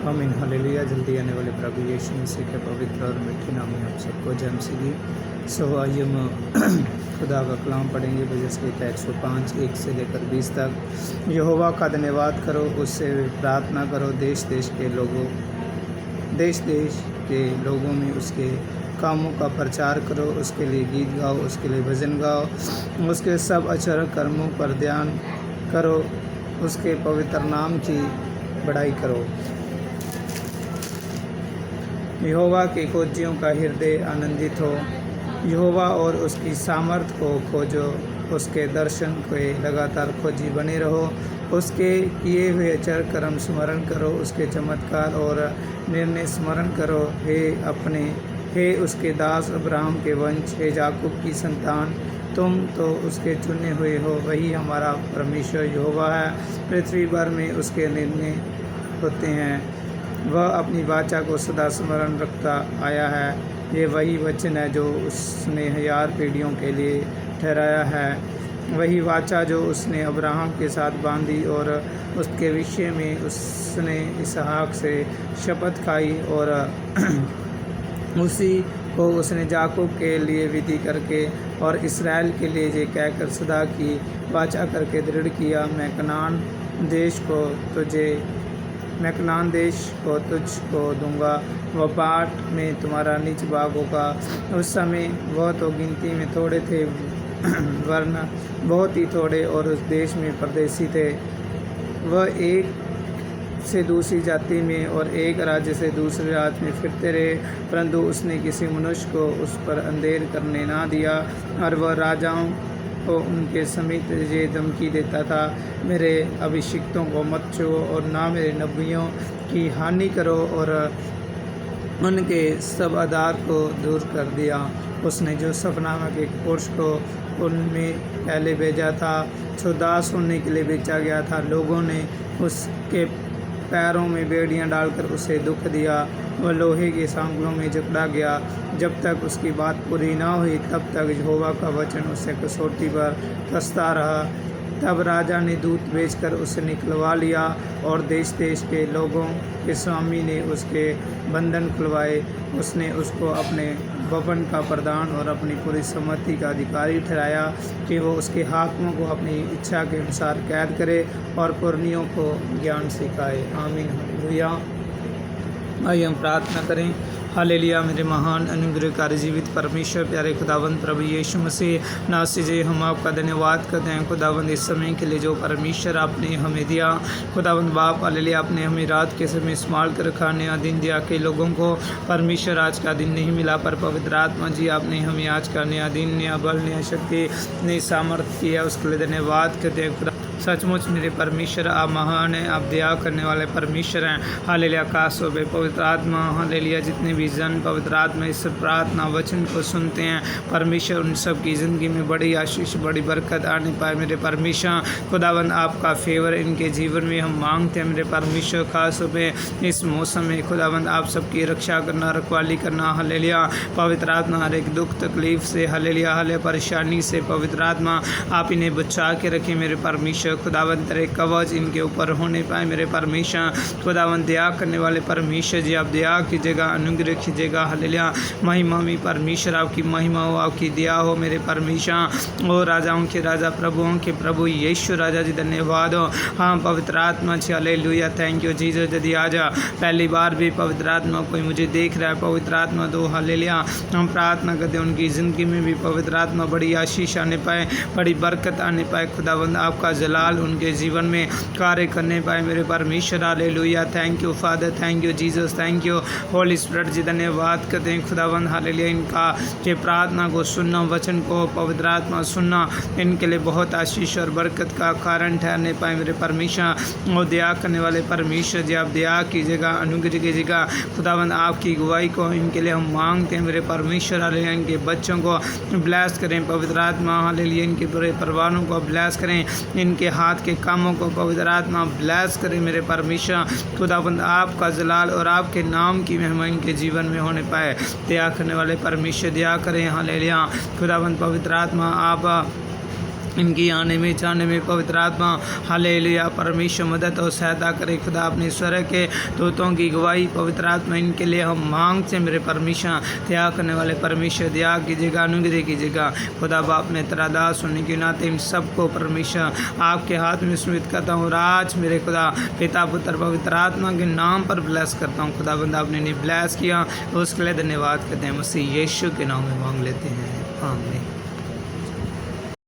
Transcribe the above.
आमीन हालेलुया। जल्दी आने वाले प्रभु यीशु मसीह के पवित्र और मीठे नाम में आप सबको जय मसीह की। सो आइए हम खुदा का कलाम पढ़ेंगे। बजस्कीता 105 1 से लेकर 20 तक। यहोवा का धन्यवाद करो, उससे प्रार्थना करो, देश देश के लोगों में उसके कामों का प्रचार करो, उसके लिए गीत गाओ, उसके लिए भजन गाओ, उसके सब अचर कर्मों पर ध्यान करो, उसके पवित्र नाम की बड़ाई करो। यहोवा के खोजियों का हृदय आनंदित हो, यहोवा और उसकी सामर्थ को खोजो, उसके दर्शन के लगातार खोजी बने रहो, उसके किए हुए अचर कर्म स्मरण करो, उसके चमत्कार और निर्णय स्मरण करो। हे उसके दास अब्राहम के वंश, हे याकूब की संतान, तुम तो उसके चुने हुए हो। वही हमारा परमेश्वर यहोवा है, पृथ्वी भर में उसके निर्णय होते हैं। वह अपनी वाचा को सदा स्मरण रखता आया है। ये वही वचन है जो उसने 1000 पीढ़ियों के लिए ठहराया है, वही वाचा जो उसने अब्राहम के साथ बांधी और उसके विषय में उसने इसहाक से शपथ खाई, और उसी को उसने याकूब के लिए विधि करके और इसराइल के लिए ये कहकर सदा की वाचा करके दृढ़ किया, मैं कनान देश को तुझको दूंगा, वह बाट में तुम्हारा निज भाग होगा। उस समय वह तो गिनती में थोड़े थे, वरना बहुत ही थोड़े, और उस देश में परदेसी थे। वह एक से दूसरी जाति में और एक राज्य से दूसरे राज्य में फिरते रहे, परंतु उसने किसी मनुष्य को उस पर अंधेर करने ना दिया, और वह राजाओं को उनके समीप ये धमकी देता था, मेरे अभिषिक्तों को मत छुओ और ना मेरे नबियों की हानि करो, और उनके सब आधार को दूर कर दिया। उसने जोसेफ नामक एक पुरुष को उनमें पहले भेजा था, जो दास होने के लिए बेचा गया था। लोगों ने उसके पैरों में बेड़ियां डालकर उसे दुख दिया, वह लोहे के सांकलों में जकड़ा गया। जब तक उसकी बात पूरी ना हुई तब तक यहोवा का वचन उसे कसौटी पर कसता रहा। तब राजा ने दूत भेजकर उसे निकलवा लिया, और देश देश के लोगों के स्वामी ने उसके बंधन खुलवाए। उसने उसको अपने भवन का प्रधान और अपनी पूरी सम्मति का अधिकारी ठहराया कि वो उसके हाकिमों को अपनी इच्छा के अनुसार कैद करे और पुरनियों को ज्ञान सिखाए। आमीन हालेलुया। आइए हम प्रार्थना करें। हालेलुया। मेरे महान अनुग्रहकारी जीवित परमेश्वर, प्यारे खुदावंद प्रभु यीशु मसीह, नासिजे हम आपका धन्यवाद करते हैं खुदावंद इस समय के लिए जो परमेश्वर आपने हमें दिया। खुदावंद बाप हालेलुया, आपने हमें रात के समय इस्तेमाल कर रखा, नया दिन दिया। के लोगों को परमेश्वर आज का दिन नहीं मिला, पर पवित्र आत्मा जी आपने हमें आज का नया दिन, नया बल, नया शक्ति, नई सामर्थ्य किया, उसके लिए धन्यवाद करते हैं। सचमुच मेरे परमेश्वर आप महान हैं, आप दया करने वाले परमेश्वर हैं। हालेलुया। काश हो पवित्र आत्मा, हालेलुया, जितने भी जन पवित्र आत्मा इस प्रार्थना वचन को सुनते हैं परमेश्वर, उन सब की ज़िंदगी में बड़ी आशीष, बड़ी बरकत आने पाए। मेरे परमेश्वर खुदावंद आपका फेवर इनके जीवन में हम मांगते हैं। मेरे परमेश्वर खास हो इस मौसम में खुदावंद आप सबकी रक्षा करना, रखवाली करना। हालेलुया। पवित्र आत्मा हर एक दुख तकलीफ से, हालेलुया, हालेलुया, परेशानी से पवित्र आत्मा आप इन्हें बचा के रखें। मेरे परमेश्वर खुदावंत तेरे कवच इनके ऊपर होने पाए। मेरे परमेश्वर खुदावंत दया करने वाले परमेश्वर जी, आप दया कीजिएगा, अनुग्रह कीजिएगा। हालेलुया। महिमा में परमेश्वर आपकी महिमा हो, आपकी दया हो। मेरे परमेश्वर ओ राजाओं के राजा, प्रभुओं के प्रभु यीशु राजा जी, धन्यवाद हो। हाँ पवित्र आत्मा जी, हालेलुया, थैंक यू जीसस। यदि आज पहली बार भी पवित्र आत्मा कोई मुझे देख रहा है, पवित्र आत्मा दो। हालेलुया। हम प्रार्थना करते हैं उनकी ज़िंदगी में भी पवित्र आत्मा बड़ी आशीष आने पाए, बड़ी बरकत आने पाए। खुदावंद आपका जलाल उनके जीवन में कार्य करने पाए। मेरे परमेश्वर hallelujah, thank you father, thank you Jesus, thank you holy spirit ji, धन्यवाद करते हैं खुदावंद हालेलुया। इनका के प्रार्थना को सुनना, वचन को पवित्र आत्मा सुनना इनके लिए बहुत आशीष और बरकत का कारण ठहरने पाए। मेरे परमेश्वर और दया करने वाले परमेश्वर जी, आप दया कीजिएगा, अनुग्रह कीजिएगा। खुदावंद आपकी गवाही को इनके लिए हम मांगते हैं। मेरे परमेश्वर हालेलुया, इनके बच्चों को ब्लेस करें पवित्र आत्मा, हालेलुया, इनके पूरे परिवारों को ब्लेस करें, इनके हाथ के कामों को पवित्र आत्मा ब्लेस करें। मेरे परमेश्वर खुदावंद आपका जलाल और आपके नाम की महिमा इनके जीवन में होने पाए। दया करने वाले परमेश्वर दया करें। हालेलुया। खुदावंद पवित्र आत्मा आप इनकी आने में जाने में पवित्र आत्मा हालेलुया परमेश्वर मदद और सहायता करे खुदा। अपने स्वर्ग के दूतों की गवाही पवित्र आत्मा इनके लिए हम मांगते मेरे परमेश्वर। दया करने वाले परमेश्वर दया कीजिएगा, अनुग्रह कीजिएगा खुदा। बाप ने तेरा दास होने के नाते इन सबको परमेश्वर आपके हाथ में स्मृत करता हूँ। आज मेरे खुदा पिता पुत्र पवित्र आत्मा के नाम पर ब्लेस करता हूँ खुदा। बंदा आपने नहीं ब्लेस किया उसके लिए धन्यवाद करते हैं। मसीह यीशु के नाम में मांग लेते हैं, आमीन।